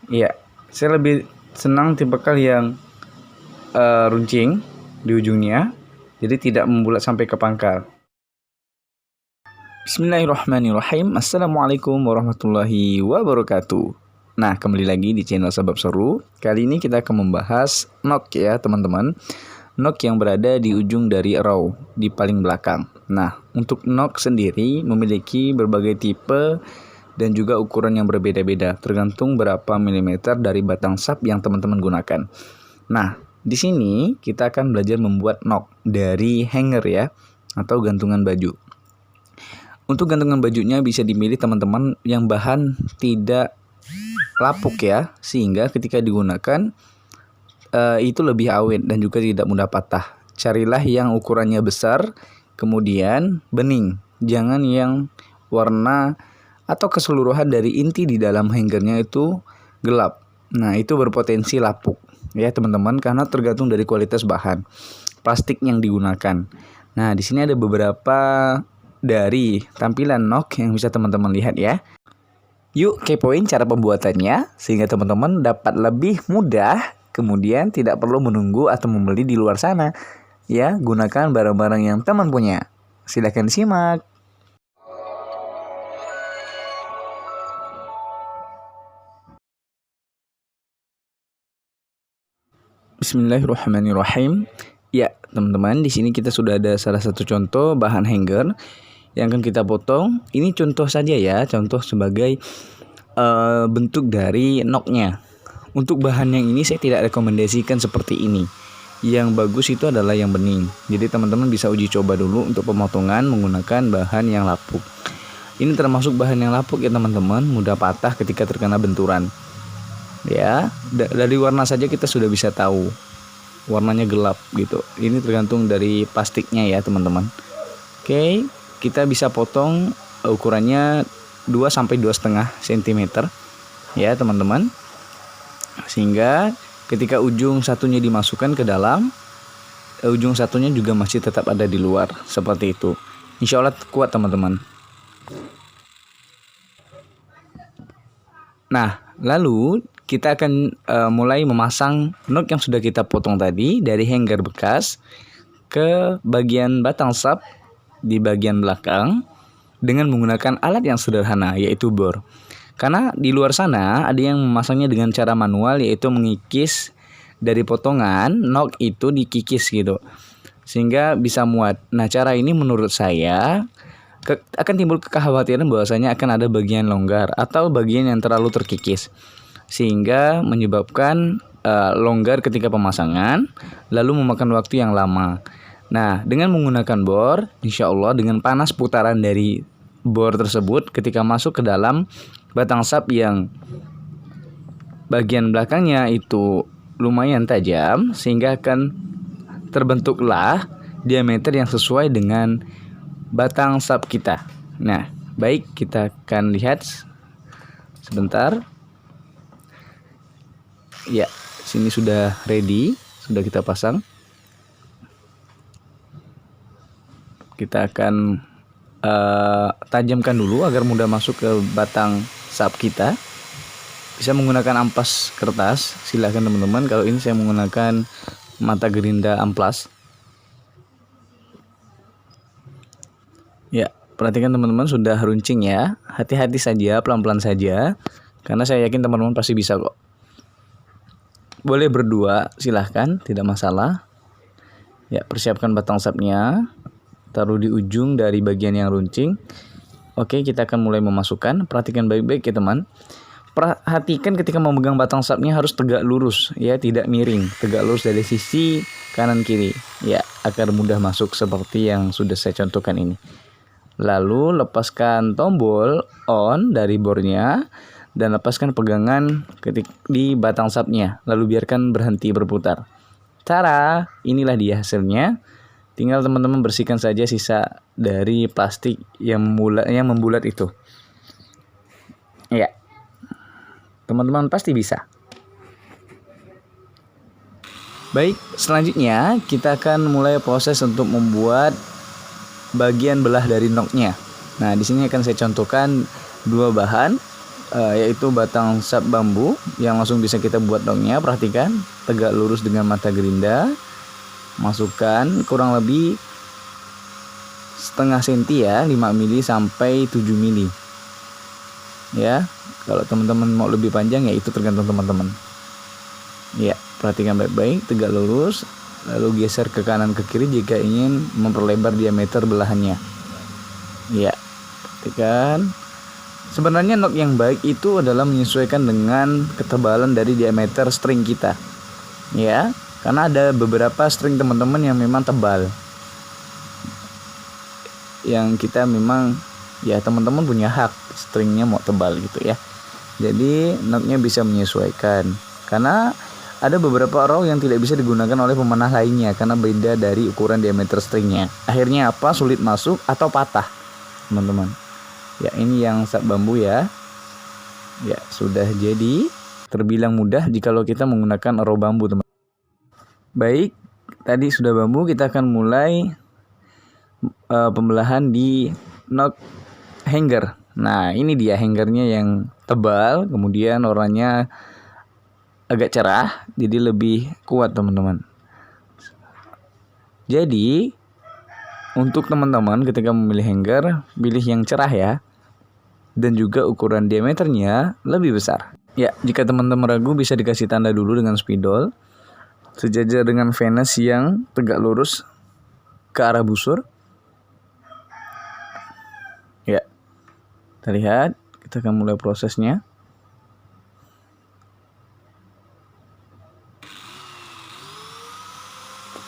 Iya, saya lebih senang tipikal yang runcing di ujungnya, jadi tidak membulat sampai ke pangkal. Bismillahirrahmanirrahim. Assalamualaikum warahmatullahi wabarakatuh. Nah, kembali lagi di channel Sebab Seru. Kali ini kita akan membahas knock ya teman-teman. Knock yang berada di ujung dari raw, di paling belakang. Nah, untuk knock sendiri memiliki berbagai tipe dan juga ukuran yang berbeda-beda, tergantung berapa milimeter dari batang sap yang teman-teman gunakan. Nah, di sini kita akan belajar membuat knock dari hanger ya, atau gantungan baju. Untuk gantungan bajunya bisa dimilih teman-teman yang bahan tidak lapuk ya, sehingga ketika digunakan itu lebih awet dan juga tidak mudah patah. Carilah yang ukurannya besar, kemudian bening. Jangan yang warna atau keseluruhan dari inti di dalam hangernya itu gelap. Nah, itu berpotensi lapuk ya teman-teman, karena tergantung dari kualitas bahan plastik yang digunakan. Nah, di sini ada beberapa dari tampilan knock yang bisa teman-teman lihat ya. Yuk kepoin cara pembuatannya sehingga teman-teman dapat lebih mudah, kemudian tidak perlu menunggu atau membeli di luar sana. Ya, gunakan barang-barang yang teman punya. Silahkan disimak. Bismillahirrahmanirrahim. Ya, teman-teman, di sini kita sudah ada salah satu contoh bahan hanger yang akan kita potong. Ini contoh saja ya, contoh sebagai bentuk dari knocknya. Untuk bahan yang ini saya tidak rekomendasikan seperti ini. Yang bagus itu adalah yang bening. Jadi teman-teman bisa uji coba dulu untuk pemotongan menggunakan bahan yang lapuk. Ini termasuk bahan yang lapuk ya teman-teman, mudah patah ketika terkena benturan. Ya, dari warna saja kita sudah bisa tahu warnanya gelap gitu. Ini tergantung dari plastiknya ya teman-teman. Oke, kita bisa potong ukurannya 2 sampai 2,5 cm ya teman-teman, sehingga ketika ujung satunya dimasukkan ke dalam, ujung satunya juga masih tetap ada di luar seperti itu. Insya Allah kuat teman-teman. Nah, lalu kita akan mulai memasang knock yang sudah kita potong tadi dari hanger bekas ke bagian batang sap di bagian belakang dengan menggunakan alat yang sederhana, yaitu bor. Karena di luar sana ada yang memasangnya dengan cara manual, yaitu mengikis dari potongan knock itu, dikikis gitu sehingga bisa muat. Nah, cara ini menurut saya akan timbul kekhawatiran bahwasanya akan ada bagian longgar atau bagian yang terlalu terkikis, sehingga menyebabkan longgar ketika pemasangan lalu memakan waktu yang lama. Nah, dengan menggunakan bor, insya Allah dengan panas putaran dari bor tersebut ketika masuk ke dalam batang sap yang bagian belakangnya itu lumayan tajam, sehingga akan terbentuklah diameter yang sesuai dengan batang sap kita. Nah, baik, kita akan lihat sebentar. Ya, sini sudah ready, sudah kita pasang. Kita akan tajamkan dulu agar mudah masuk ke batang sap kita. Bisa menggunakan ampas kertas, silahkan teman-teman. Kalau ini saya menggunakan mata gerinda amplas. Ya, perhatikan teman-teman, sudah runcing ya. Hati-hati saja, pelan-pelan saja, karena saya yakin teman-teman pasti bisa kok. Boleh berdua, silahkan, tidak masalah. Ya, persiapkan batang sapnya, taruh di ujung dari bagian yang runcing. Oke, kita akan mulai memasukkan. Perhatikan baik-baik ya teman. Perhatikan ketika memegang batang sapnya harus tegak lurus ya, tidak miring. Tegak lurus dari sisi kanan kiri ya, agar mudah masuk seperti yang sudah saya contohkan ini. Lalu lepaskan tombol on dari bornya dan lepaskan pegangan di batang sapnya. Lalu biarkan berhenti berputar. Cara inilah dia hasilnya. Tinggal teman-teman bersihkan saja sisa dari plastik yang membulat itu. Ya, teman-teman pasti bisa. Baik, selanjutnya kita akan mulai proses untuk membuat bagian belah dari knocknya. Nah, di sini akan saya contohkan dua bahan, yaitu batang sap bambu yang langsung bisa kita buat noknya. Perhatikan, tegak lurus dengan mata gerinda. Masukkan kurang lebih setengah senti ya, 5 mili sampai 7 mili ya. Kalau teman-teman mau lebih panjang ya itu tergantung teman-teman ya. Perhatikan baik-baik, tegak lurus, lalu geser ke kanan ke kiri jika ingin memperlebar diameter belahannya ya. Perhatikan, sebenarnya nok yang baik itu adalah menyesuaikan dengan ketebalan dari diameter string kita ya, karena ada beberapa string teman-teman yang memang tebal, yang kita memang ya teman-teman punya hak stringnya mau tebal gitu ya. Jadi notnya bisa menyesuaikan, karena ada beberapa row yang tidak bisa digunakan oleh pemanah lainnya karena beda dari ukuran diameter stringnya. Akhirnya apa? Sulit masuk atau patah teman-teman ya. Ini yang sap bambu ya. Ya sudah jadi, terbilang mudah jikalau kita menggunakan row bambu teman. Baik, tadi sudah bambu, kita akan mulai pembelahan di nok hanger. Nah ini dia hangernya yang tebal, kemudian warnanya agak cerah, jadi lebih kuat teman-teman. Jadi untuk teman-teman ketika memilih hanger, pilih yang cerah ya, dan juga ukuran diameternya lebih besar ya. Jika teman-teman ragu bisa dikasih tanda dulu dengan spidol sejajar dengan Venus yang tegak lurus ke arah busur ya. Kita lihat, kita akan mulai prosesnya.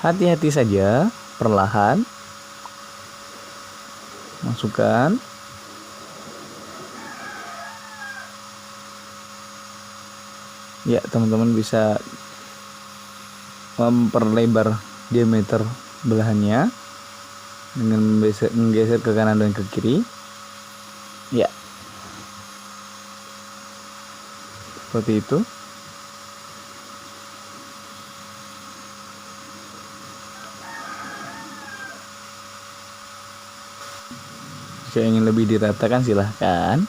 Hati-hati saja, perlahan masukkan. Ya, teman-teman bisa memperlebar diameter belahannya dengan menggeser ke kanan dan ke kiri ya, seperti itu. Jika ingin lebih diratakan silahkan.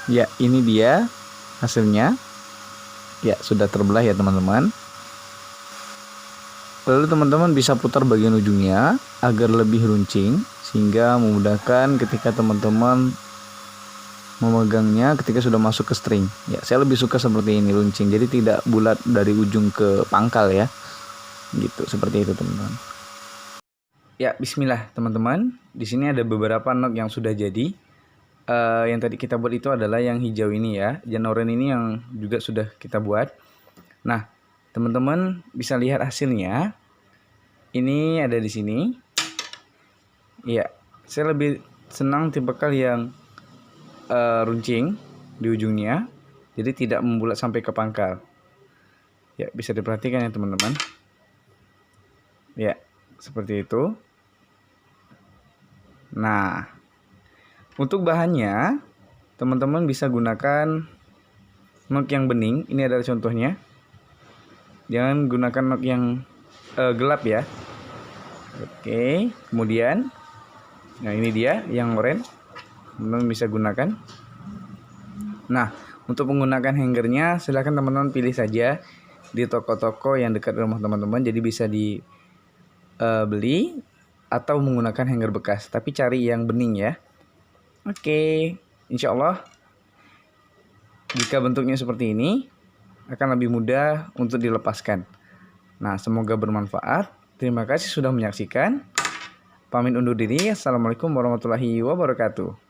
Ya, ini dia hasilnya. Ya, sudah terbelah ya teman-teman. Lalu teman-teman bisa putar bagian ujungnya agar lebih runcing, sehingga memudahkan ketika teman-teman memegangnya ketika sudah masuk ke string. Ya, saya lebih suka seperti ini, runcing, jadi tidak bulat dari ujung ke pangkal ya. Gitu, seperti itu teman-teman. Ya, bismillah teman-teman. Di sini ada beberapa nok yang sudah jadi. Yang tadi kita buat itu adalah yang hijau ini ya, dan oranye ini yang juga sudah kita buat. Nah, teman-teman bisa lihat hasilnya. Ini ada di sini. Ya, saya lebih senang tipikal yang runcing di ujungnya, jadi tidak membulat sampai ke pangkal. Ya, bisa diperhatikan ya teman-teman. Ya, seperti itu. Nah, untuk bahannya, teman-teman bisa gunakan nok yang bening. Ini adalah contohnya. Jangan gunakan nok yang gelap ya. Oke, kemudian, nah ini dia yang oranye. Teman-teman bisa gunakan. Nah, untuk menggunakan hangernya, silahkan teman-teman pilih saja di toko-toko yang dekat rumah teman-teman. Jadi bisa dibeli atau menggunakan hanger bekas. Tapi cari yang bening ya. Oke, insya Allah jika bentuknya seperti ini akan lebih mudah untuk dilepaskan. Nah, semoga bermanfaat. Terima kasih sudah menyaksikan. Pamit undur diri. Assalamualaikum warahmatullahi wabarakatuh.